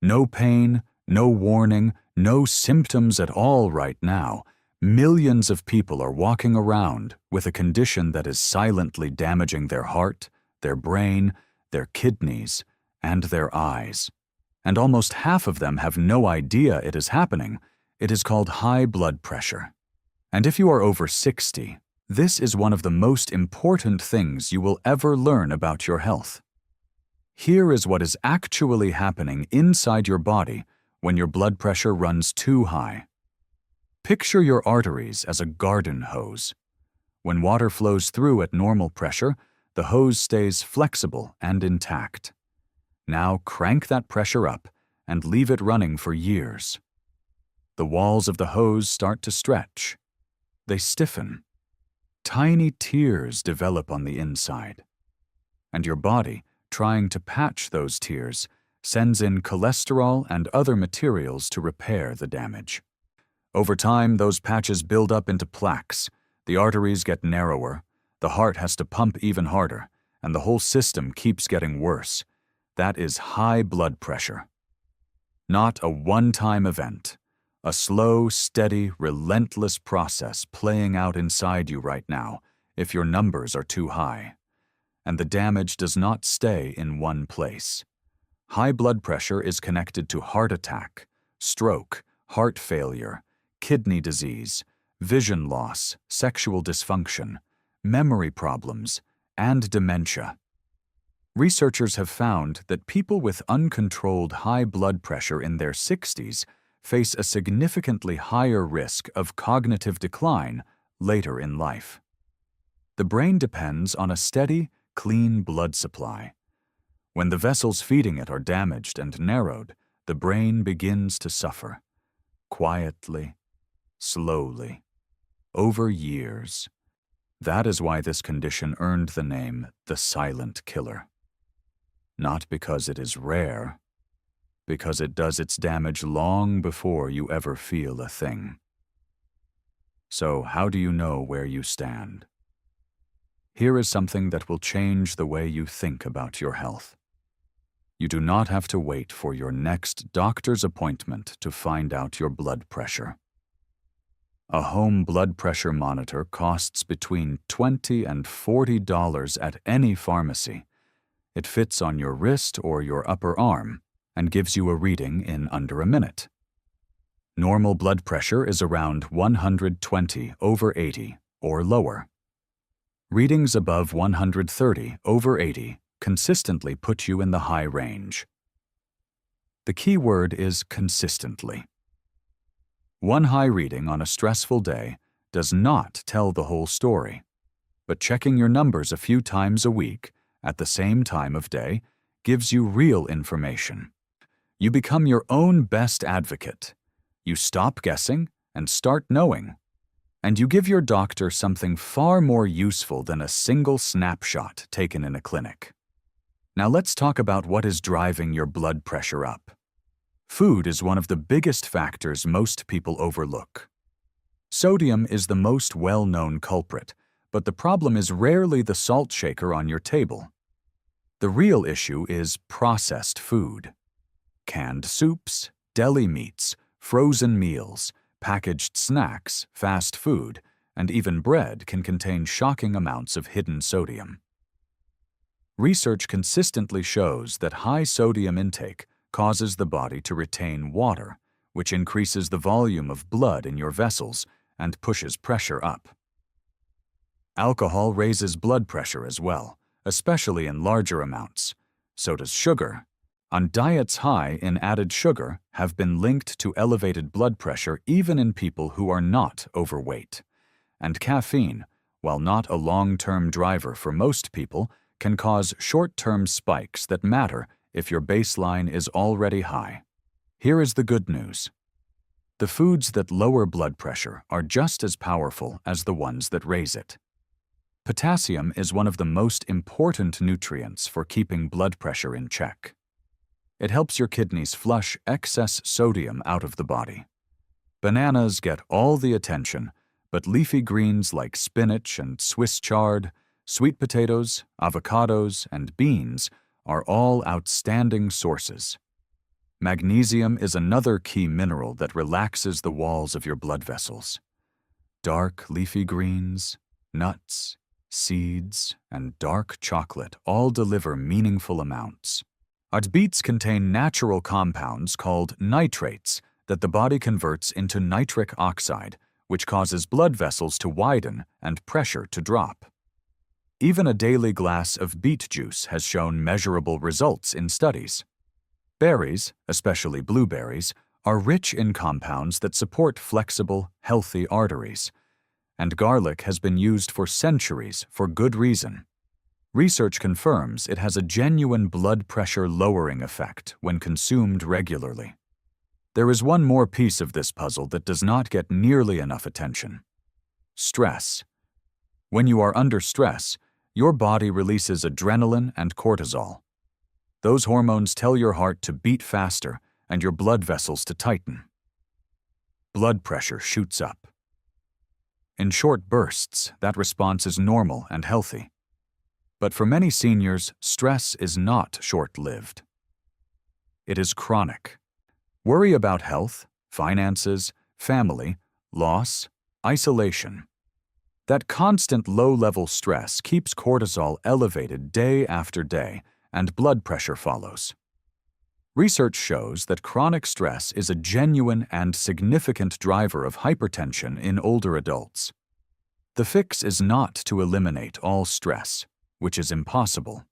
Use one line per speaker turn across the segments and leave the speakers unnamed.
No pain, no warning, no symptoms at all right now. Millions of people are walking around with a condition that is silently damaging their heart, their brain, their kidneys, and their eyes. And almost half of them have no idea it is happening. It is called high blood pressure. And if you are over 60, this is one of the most important things you will ever learn about your health. Here is what is actually happening inside your body when your blood pressure runs too high. Picture your arteries as a garden hose. When water flows through at normal pressure, the hose stays flexible and intact. Now crank that pressure up and leave it running for years. The walls of the hose start to stretch. They stiffen. Tiny tears develop on the inside. And your body, trying to patch those tears, sends in cholesterol and other materials to repair the damage. Over time, those patches build up into plaques, the arteries get narrower, the heart has to pump even harder, and the whole system keeps getting worse. That is high blood pressure. Not a one-time event, a slow, steady, relentless process playing out inside you right now if your numbers are too high. And the damage does not stay in one place. High blood pressure is connected to heart attack, stroke, heart failure, kidney disease, vision loss, sexual dysfunction, memory problems, and dementia. Researchers have found that people with uncontrolled high blood pressure in their 60s face a significantly higher risk of cognitive decline later in life. The brain depends on a steady, clean blood supply. When the vessels feeding it are damaged and narrowed, the brain begins to suffer. Quietly, slowly, over years. That is why this condition earned the name the silent killer. Not because it is rare, because it does its damage long before you ever feel a thing. So how do you know where you stand? Here is something that will change the way you think about your health. You do not have to wait for your next doctor's appointment to find out your blood pressure. A home blood pressure monitor costs between $20 and $40 at any pharmacy. It fits on your wrist or your upper arm and gives you a reading in under a minute. Normal blood pressure is around 120/80 or lower. Readings above 130/80 consistently put you in the high range. The key word is consistently. One high reading on a stressful day does not tell the whole story, but checking your numbers a few times a week at the same time of day gives you real information. You become your own best advocate. You stop guessing and start knowing. And you give your doctor something far more useful than a single snapshot taken in a clinic. Now let's talk about what is driving your blood pressure up. Food is one of the biggest factors most people overlook. Sodium is the most well-known culprit, but the problem is rarely the salt shaker on your table. The real issue is processed food. Canned soups, deli meats, frozen meals, packaged snacks, fast food, and even bread can contain shocking amounts of hidden sodium. Research consistently shows that high sodium intake causes the body to retain water, which increases the volume of blood in your vessels and pushes pressure up. Alcohol raises blood pressure as well, especially in larger amounts. So does sugar. On diets high in added sugar have been linked to elevated blood pressure even in people who are not overweight. And caffeine, while not a long-term driver for most people, can cause short-term spikes that matter if your baseline is already high. Here is the good news. The foods that lower blood pressure are just as powerful as the ones that raise it. Potassium is one of the most important nutrients for keeping blood pressure in check. It helps your kidneys flush excess sodium out of the body. Bananas get all the attention, but leafy greens like spinach and Swiss chard, sweet potatoes, avocados, and beans are all outstanding sources. Magnesium is another key mineral that relaxes the walls of your blood vessels. Dark leafy greens, nuts, seeds, and dark chocolate all deliver meaningful amounts. Beets contain natural compounds called nitrates that the body converts into nitric oxide, which causes blood vessels to widen and pressure to drop. Even a daily glass of beet juice has shown measurable results in studies. Berries, especially blueberries, are rich in compounds that support flexible, healthy arteries, and garlic has been used for centuries for good reason. Research confirms it has a genuine blood pressure lowering effect when consumed regularly. There is one more piece of this puzzle that does not get nearly enough attention: stress. When you are under stress, your body releases adrenaline and cortisol. Those hormones tell your heart to beat faster and your blood vessels to tighten. Blood pressure shoots up. In short bursts, that response is normal and healthy. But for many seniors, stress is not short-lived. It is chronic. Worry about health, finances, family, loss, isolation. That constant low-level stress keeps cortisol elevated day after day, and blood pressure follows. Research shows that chronic stress is a genuine and significant driver of hypertension in older adults. The fix is not to eliminate all stress, which is impossible.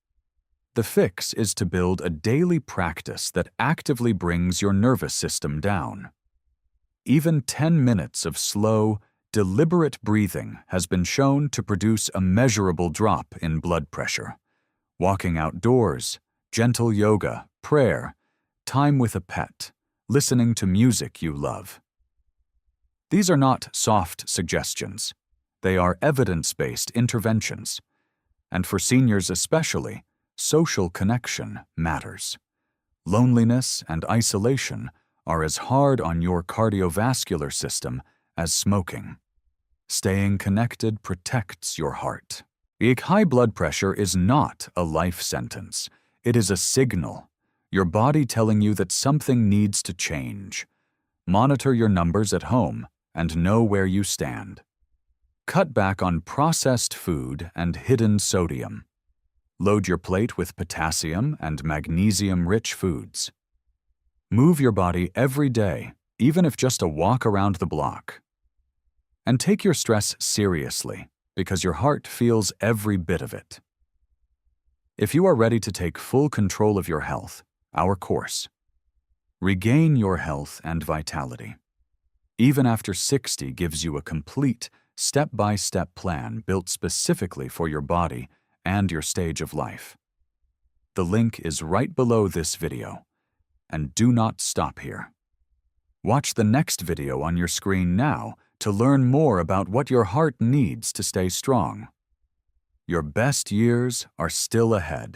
The fix is to build a daily practice that actively brings your nervous system down. Even 10 minutes of slow, deliberate breathing has been shown to produce a measurable drop in blood pressure. Walking outdoors, gentle yoga, prayer, time with a pet, listening to music you love. These are not soft suggestions. They are evidence-based interventions. And for seniors especially, social connection matters. Loneliness and isolation are as hard on your cardiovascular system as smoking. Staying connected protects your heart. High blood pressure is not a life sentence. It is a signal, your body telling you that something needs to change. Monitor your numbers at home and know where you stand. Cut back on processed food and hidden sodium. Load your plate with potassium and magnesium-rich foods. Move your body every day, even if just a walk around the block. And take your stress seriously, because your heart feels every bit of it. If you are ready to take full control of your health, our course. Regain your health and vitality. Even after 60 gives you a complete, step-by-step plan built specifically for your body and your stage of life. The link is right below this video. And do not stop here. Watch the next video on your screen now to learn more about what your heart needs to stay strong. Your best years are still ahead.